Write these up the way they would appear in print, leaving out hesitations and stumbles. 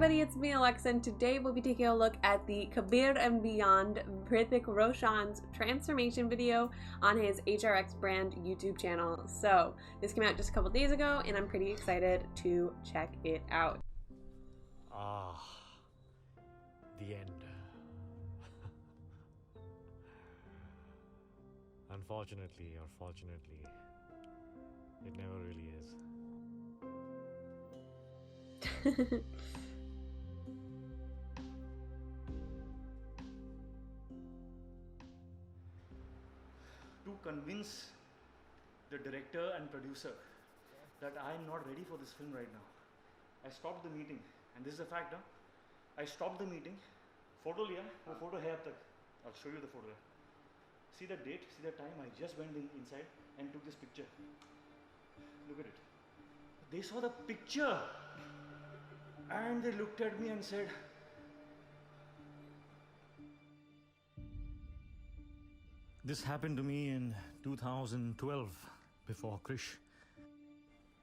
everybody, it's me Alexa, and today we'll be taking a look at the Kabir and Beyond Hrithik Roshan's transformation video on his HRX brand YouTube channel. So this came out just a couple days ago and I'm pretty excited to check it out. The end. Unfortunately or fortunately, it never really is. To convince the director and producer that I am not ready for this film right now, I stopped the meeting, and this is a fact. I stopped the meeting. Photo liya, wo photo hai ab tak. I'll show you the photo. See the date, see the time. I just went inside and took this picture. Look at it. They saw the picture and they looked at me and said, This happened to me in 2012 before Krish,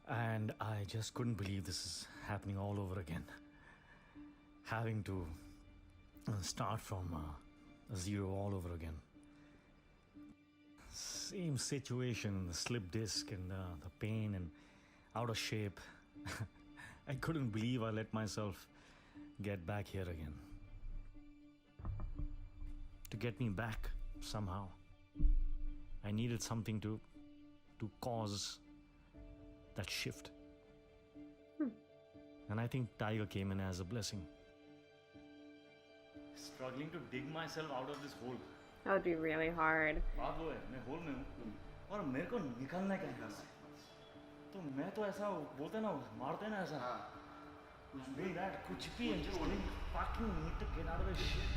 and I just couldn't believe this is happening all over again. Having to start from zero all over again. Same situation, the slip disc and the pain and out of shape. I couldn't believe I let myself get back here again. To get me back somehow, I needed something to cause that shift. And I think Tiger came in as a blessing. struggling to dig myself out of this hole. That would be really hard. बात वो है, मैं whole में हूँ और मेरे को निकलना है यहाँ से. तो मैं तो ऐसा बोलते ना, मारते ना ऐसा. Doing that, कुछ भी and just really fucking need to get out of this shit.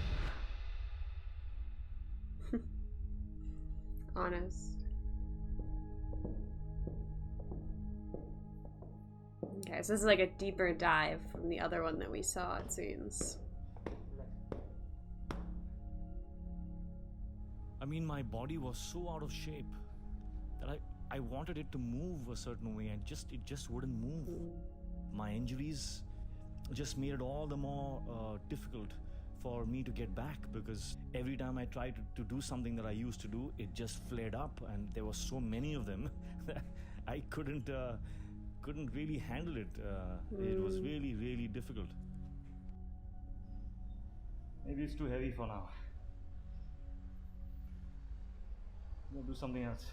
Honest. Okay, so this is like a deeper dive from the other one that we saw, it seems. I mean, my body was so out of shape that I wanted it to move a certain way and it just wouldn't move. My injuries just made it all the more difficult for me to get back, because every time I tried to do something that I used to do, it just flared up, and there were so many of them that I couldn't really handle it. It was really, really difficult. Maybe it's too heavy for now. I'm gonna do something else.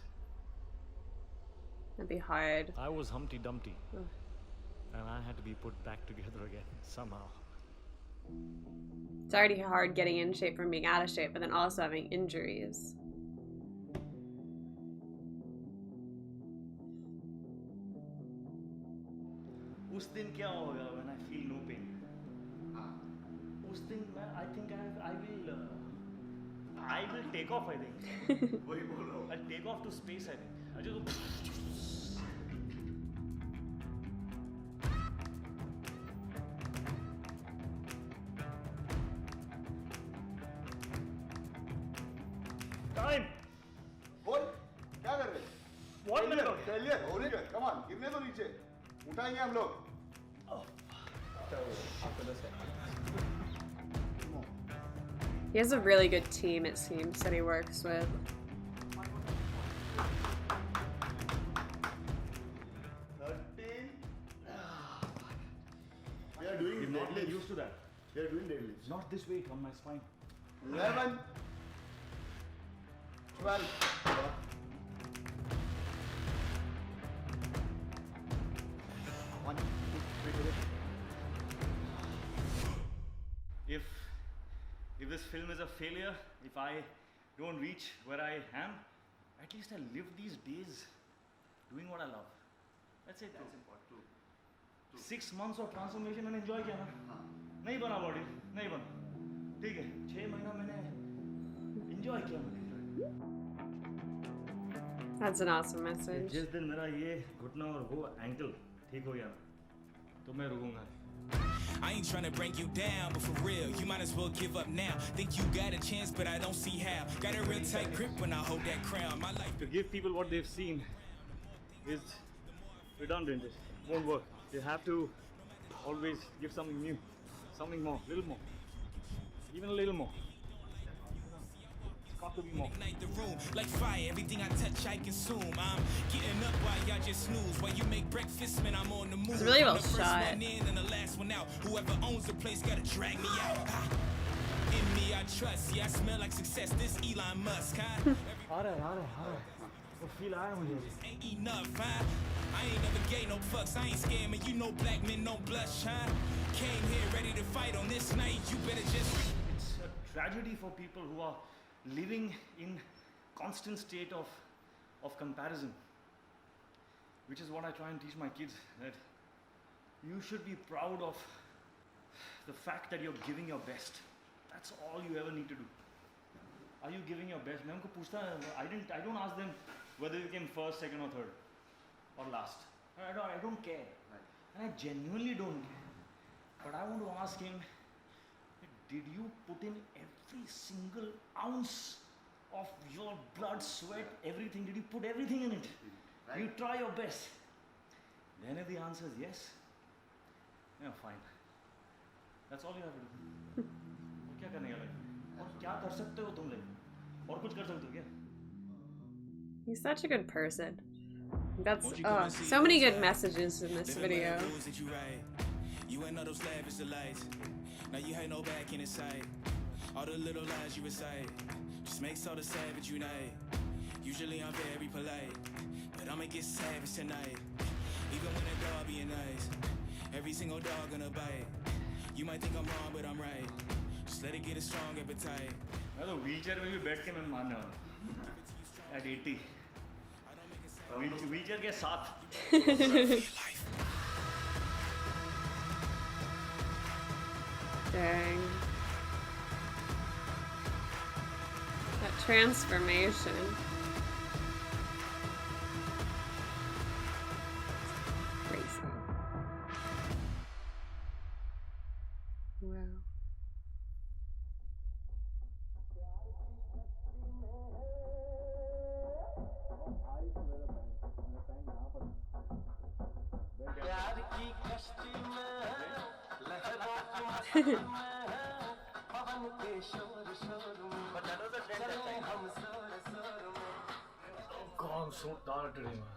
That'd be hard. I was Humpty Dumpty, and I had to be put back together again somehow. It's already hard getting in shape from being out of shape, but then also having injuries. उस दिन क्या होगा when I feel no pain? उस दिन मैं I think I will take off, I think. वही बोलो. I'll take off to space, I think. I just go. Time. बोल क्या कर रहे? One minute. Failure हो रही है. Come on, गिरने दो नीचे. उठाएंगे हम लोग. He has a really good team, it seems, that he works with. We are doing You're not deadlifts. used to that. We are doing deadlifts. Not this weight on my spine. 11, 12. One, two, three. If this film is a failure, if I don't reach where I am, at least I live these days doing what I love. That's it. That's important too. 6 months of transformation and enjoy किया ना? नहीं बना body, नहीं बना. ठीक है. 6 महीना मैंने enjoy किया मैंने. That's an awesome message. जिस दिन मेरा ये घुटना और वो ankle ठीक हो गया, तो मैं रुकूंगा. I ain't trying to bring you down, but for real, you might as well give up now. Think you got a chance, but I don't see how. Got a real tight grip when I hold that crown. My life. To give people what they've seen is redundant. It won't work. You have to always give something new. Something more, little more. Even a little more. It's got to be more. Ignite the room like fire. Everything I touch, I consume. I'm getting up while y'all just snooze. While you make breakfast, man, I'm on the move. It's really well I'm the first shot. one in and the last one out. Whoever owns the place gotta drag me out. In me, I trust. Yeah, I smell like success. This Elon Musk, huh? वो feel आया मुझे. Ain't enough, huh? I ain't never gay, no fucks. I ain't scamming. You know black men don't blush, huh? Came here ready to fight on this night. You better just. It's a tragedy for people who are living in constant state of comparison, which is what I try and teach my kids, that you should be proud of the fact that you're giving your best. That's all you ever need to do. Are you giving your best? मैं उनको पूछता I don't ask them whether you came first, second or third or last. I don't care. And I genuinely don't care. But I want to ask him, did you put in every single ounce of your blood, sweat, everything? Did you put everything in it? Right. You try your best. Then if the answer is yes, yeah, fine. That's all you have to do. और क्या करने का लगे? और क्या कर सकते हो तुम लोग? और कुछ कर सकते हो क्या? He's such a good person. That's so many good messages in this video. You ain't know those lavish delights. Now you had no back in sight. All the little lies you recite just makes all the savage unite. Usually I'm very polite, but I'ma get savage tonight. Even when a dog being nice, every single dog gonna bite. You might think I'm wrong, but I'm right. Just let it get a strong appetite. मैं तो wheelchair में भी बैठ के मैं मारने वाला हूँ. At 80. Wheelchair के साथ. Dang. That transformation. Crazy. Wow. God, I'm so tired today, man.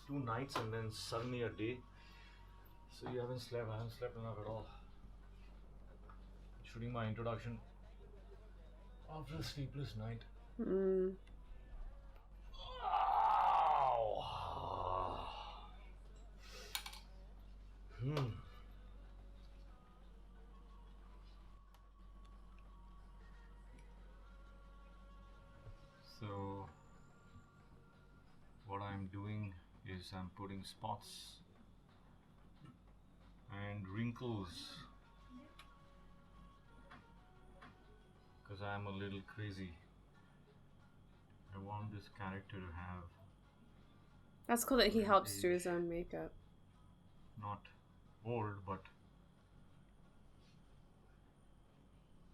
2 nights and then suddenly a day. So you haven't slept. I haven't slept enough at all. Shooting my introduction after a sleepless night. So what I'm doing is I'm putting spots and wrinkles because I'm a little crazy. I want this character to have That's cool that he helps do his own makeup. not old, but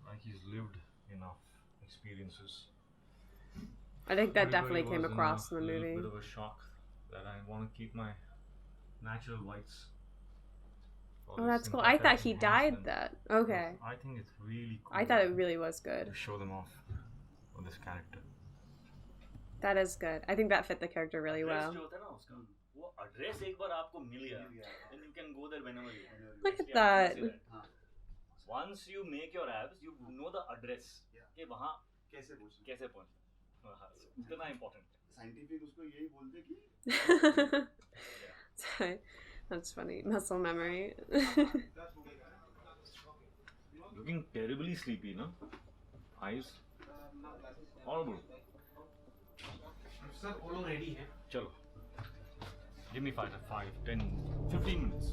like he's lived enough experiences. I think that Everybody definitely came was across in the a little movie. bit of a shock that I want to keep my natural whites. Oh, that's cool. I thought he dyed that. Okay. I think it's really cool. I thought it really was good. to show them off for this character. That is good. I think that fit the character really well. जो होता है ना उसका, वो address एक बार आपको मिल गया, then you can go there whenever you want. Look at that. Once you make your abs, you know the address. कि वहाँ कैसे पहुँचना. इतना important. साइंटिफिक उसको यही बोलते कि That's funny. Muscle memory. Looking terribly sleepy, no? Eyes horrible. Sir वो लोग रेडी हैं. Chalo. Give me 5, 10, 15 minutes.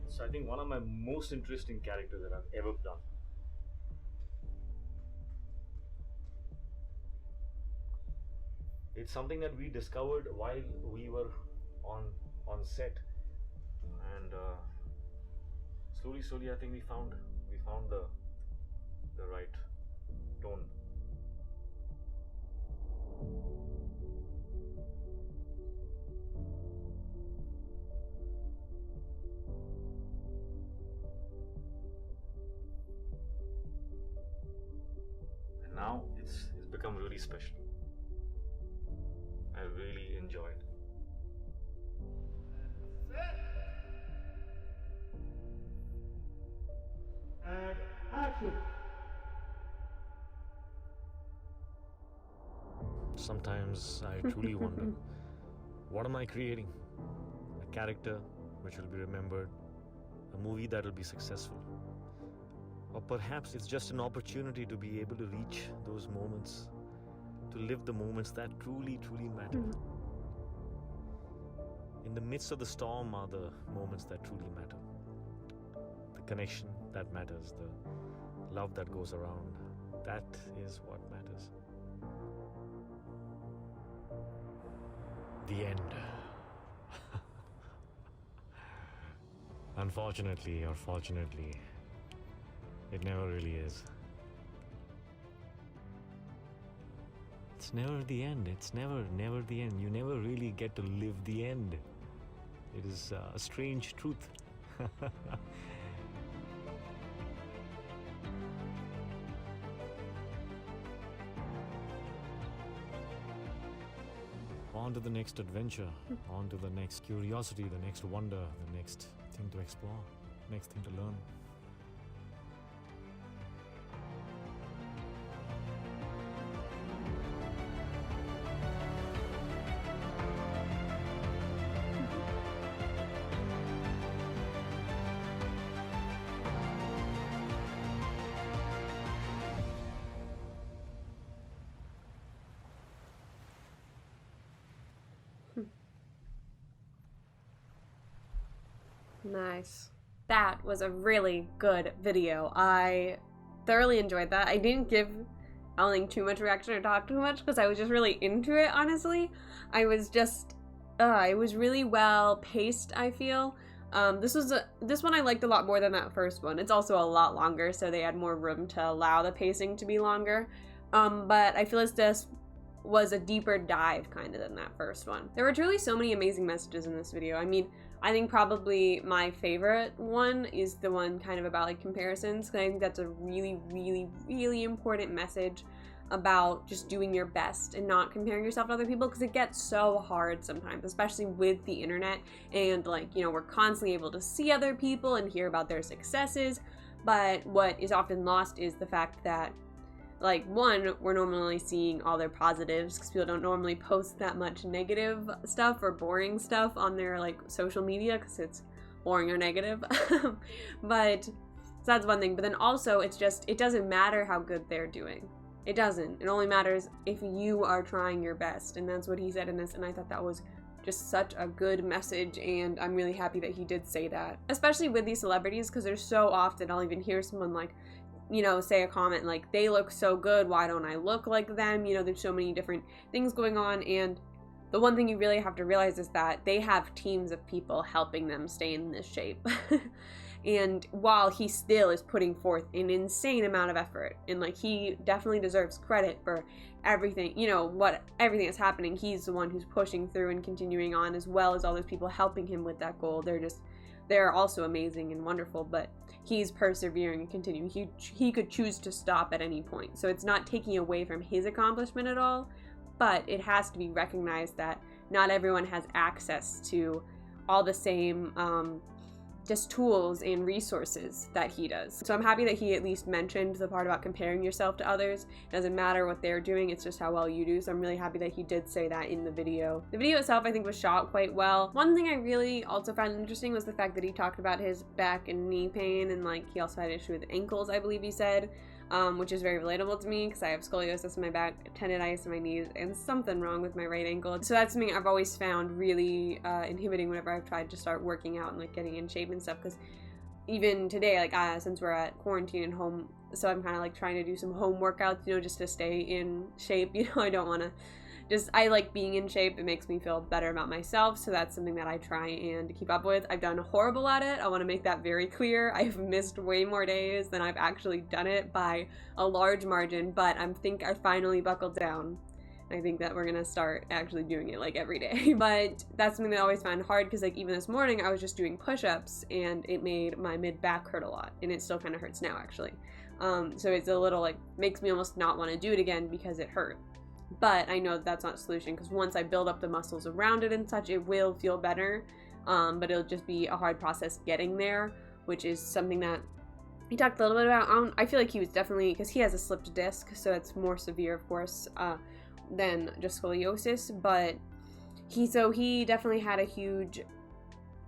It's I think one of my most interesting characters that I've ever done. It's something that we discovered while we were on set, and slowly I think we found the right tone. become really special. I really enjoyed. And action. Sometimes I truly wonder, what am I creating? A character which will be remembered, a movie that will be successful. Or perhaps it's just an opportunity to be able to reach those moments, to live the moments that truly, truly matter. In the midst of the storm are the moments that truly matter. The connection that matters, the love that goes around, that is what matters. The end. Unfortunately or fortunately, it never really is. It's never the end. It's never the end. You never really get to live the end. It is a strange truth. On to the next adventure, on to the next curiosity, the next wonder, the next thing to explore, next thing to learn. Nice. That was a really good video. I thoroughly enjoyed that. I didn't give, I don't think, too much reaction or talk too much because I was just really into it, honestly. I was just, it was really well paced, I feel. This one I liked a lot more than that first one. It's also a lot longer, so they had more room to allow the pacing to be longer. But I feel as this was a deeper dive kind of than that first one. There were truly so many amazing messages in this video. I mean, I think probably my favorite one is the one kind of about like comparisons, because I think that's a really, really, really important message about just doing your best and not comparing yourself to other people, because it gets so hard sometimes, especially with the internet, and like, you know, we're constantly able to see other people and hear about their successes, but what is often lost is the fact that, like, one, we're normally seeing all their positives because people don't normally post that much negative stuff or boring stuff on their like social media because it's boring or negative. But so that's one thing. But then also it's just, it doesn't matter how good they're doing. It doesn't. It only matters if you are trying your best. And that's what he said in this. And I thought that was just such a good message, and I'm really happy that he did say that. Especially with these celebrities, because there's so often I'll even hear someone like, you know, say a comment like, they look so good, why don't I look like them? You know, there's so many different things going on, and the one thing you really have to realize is that they have teams of people helping them stay in this shape. And while he still is putting forth an insane amount of effort, and like, he definitely deserves credit for everything, you know, everything that's happening, he's the one who's pushing through and continuing on, as well as all those people helping him with that goal. They're also amazing and wonderful, but he's persevering and continuing. He could choose to stop at any point. So it's not taking away from his accomplishment at all, but it has to be recognized that not everyone has access to all the same just tools and resources that he does. So I'm happy that he at least mentioned the part about comparing yourself to others. It doesn't matter what they're doing, it's just how well you do. So I'm really happy that he did say that in the video. The video itself I think was shot quite well. One thing I really also found interesting was the fact that he talked about his back and knee pain, and like he also had an issue with ankles, I believe he said. Which is very relatable to me because I have scoliosis in my back, tendonitis in my knees, and something wrong with my right ankle. So that's something I've always found really inhibiting whenever I've tried to start working out and like getting in shape and stuff, because even today, like since we're at quarantine and home, so I'm kind of like trying to do some home workouts, you know, just to stay in shape. You know, I don't want to I like being in shape. It makes me feel better about myself, so that's something that I try and keep up with. I've done horrible at it. I want to make that very clear. I've missed way more days than I've actually done it by a large margin, but I think I finally buckled down. I think that we're gonna start actually doing it like every day. But that's something that I always find hard, because like even this morning I was just doing push-ups and it made my mid-back hurt a lot, and it still kind of hurts now actually. So it's a little like, makes me almost not want to do it again because it hurt. But I know that that's not a solution, because once I build up the muscles around it and such, it will feel better. But it'll just be a hard process getting there, which is something that he talked a little bit about. I feel like he was definitely, because he has a slipped disc, so it's more severe, of course, than just scoliosis. But he definitely had a huge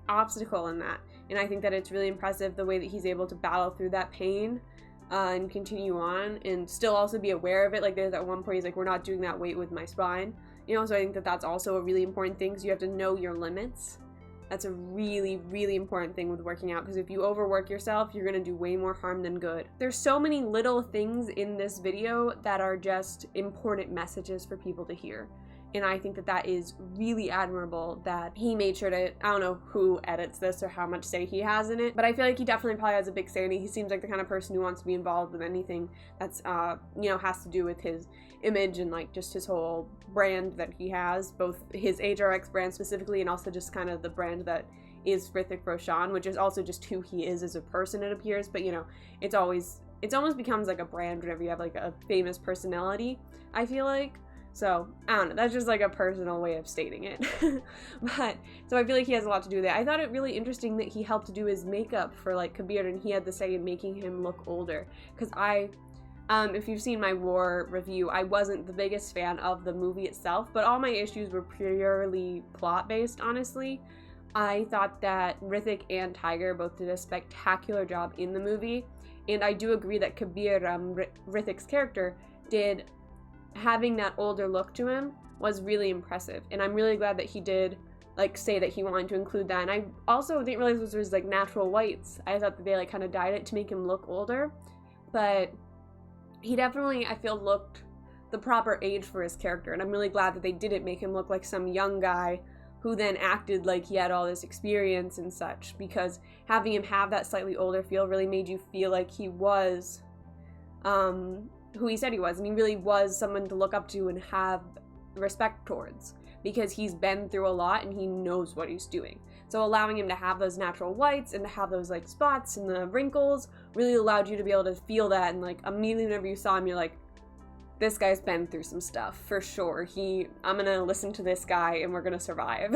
obstacle in that. And I think that it's really impressive the way that he's able to battle through that pain and continue on and still also be aware of it. Like, there's at one point he's like, we're not doing that weight with my spine, you know. So I think that that's also a really important thing, so you have to know your limits. That's a really, really important thing with working out, because if you overwork yourself, you're gonna do way more harm than good. There's so many little things in this video that are just important messages for people to hear. And I think that that is really admirable that he made sure to, I don't know who edits this or how much say he has in it, but I feel like he definitely probably has a big say in it. He seems like the kind of person who wants to be involved with anything that's, you know, has to do with his image and like just his whole brand that he has, both his HRX brand specifically and also just kind of the brand that is Hrithik Roshan, which is also just who he is as a person, it appears. But you know, it almost becomes like a brand whenever you have like a famous personality, I feel like. So, I don't know, that's just like a personal way of stating it. But, so I feel like he has a lot to do with it. I thought it really interesting that he helped to do his makeup for like Kabir, and he had the say in making him look older. Because if you've seen my War review, I wasn't the biggest fan of the movie itself, but all my issues were purely plot-based, honestly. I thought that Hrithik and Tiger both did a spectacular job in the movie, and I do agree that Kabir, Hrithik's character, having that older look to him was really impressive, and I'm really glad that he did like say that he wanted to include that. And I also didn't realize this was like natural whites. I thought that they like kind of dyed it to make him look older, but he definitely, I feel, looked the proper age for his character, and I'm really glad that they didn't make him look like some young guy who then acted like he had all this experience and such, because having him have that slightly older feel really made you feel like he was who he said he was, and he really was someone to look up to and have respect towards, because he's been through a lot and he knows what he's doing. So allowing him to have those natural whites and to have those like spots and the wrinkles really allowed you to be able to feel that, and like immediately whenever you saw him, you're like, this guy's been through some stuff for sure. I'm gonna listen to this guy and we're gonna survive.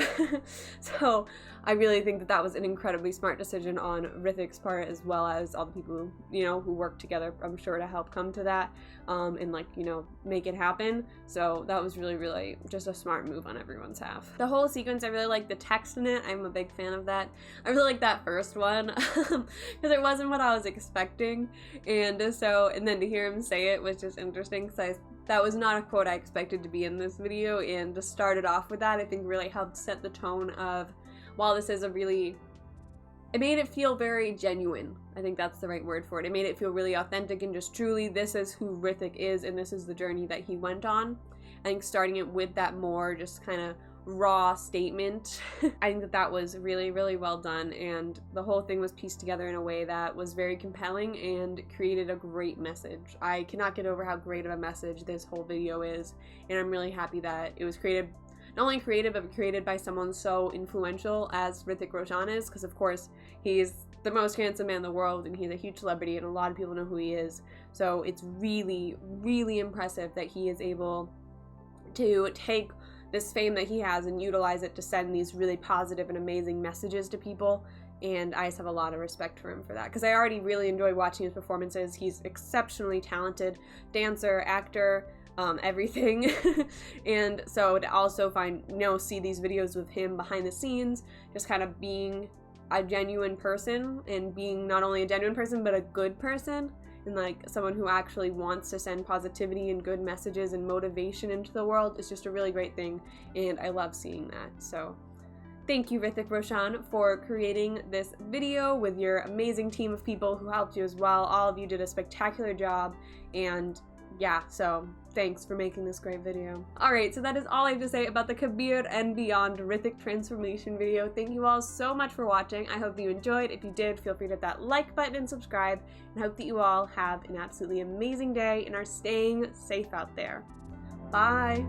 So I really think that that was an incredibly smart decision on Hrithik's part, as well as all the people, you know, who worked together, I'm sure, to help come to that and like, you know, make it happen. So that was really, really just a smart move on everyone's half. The whole sequence, I really like the text in it. I'm a big fan of that. I really like that first one because it wasn't what I was expecting, and then to hear him say it was just interesting, because that was not a quote I expected to be in this video, and to start it off with that, I think really helped set the tone of, while this is it made it feel very genuine. I think that's the right word for it. It made it feel really authentic and just truly, this is who Hrithik is and this is the journey that he went on. I think starting it with that more just kind of raw statement, I think that that was really, really well done, and the whole thing was pieced together in a way that was very compelling and created a great message. I cannot get over how great of a message this whole video is, and I'm really happy that it was created, not only created, but created by someone so influential as Hrithik Roshan is, because of course he's the most handsome man in the world and he's a huge celebrity and a lot of people know who he is. So it's really, really impressive that he is able to take this fame that he has and utilize it to send these really positive and amazing messages to people, and I just have a lot of respect for him for that, because I already really enjoy watching his performances. He's exceptionally talented dancer, actor, everything. And so to also see these videos with him behind the scenes, just kind of being a genuine person, and being not only a genuine person but a good person, and like someone who actually wants to send positivity and good messages and motivation into the world, is just a really great thing, and I love seeing that. So thank you, Hrithik Roshan, for creating this video with your amazing team of people who helped you as well. All of you did a spectacular job, and yeah, so thanks for making this great video. Alright, so that is all I have to say about the Kabir and Beyond Hrithik transformation video. Thank you all so much for watching. I hope you enjoyed. If you did, feel free to hit that like button and subscribe, and hope that you all have an absolutely amazing day and are staying safe out there. Bye!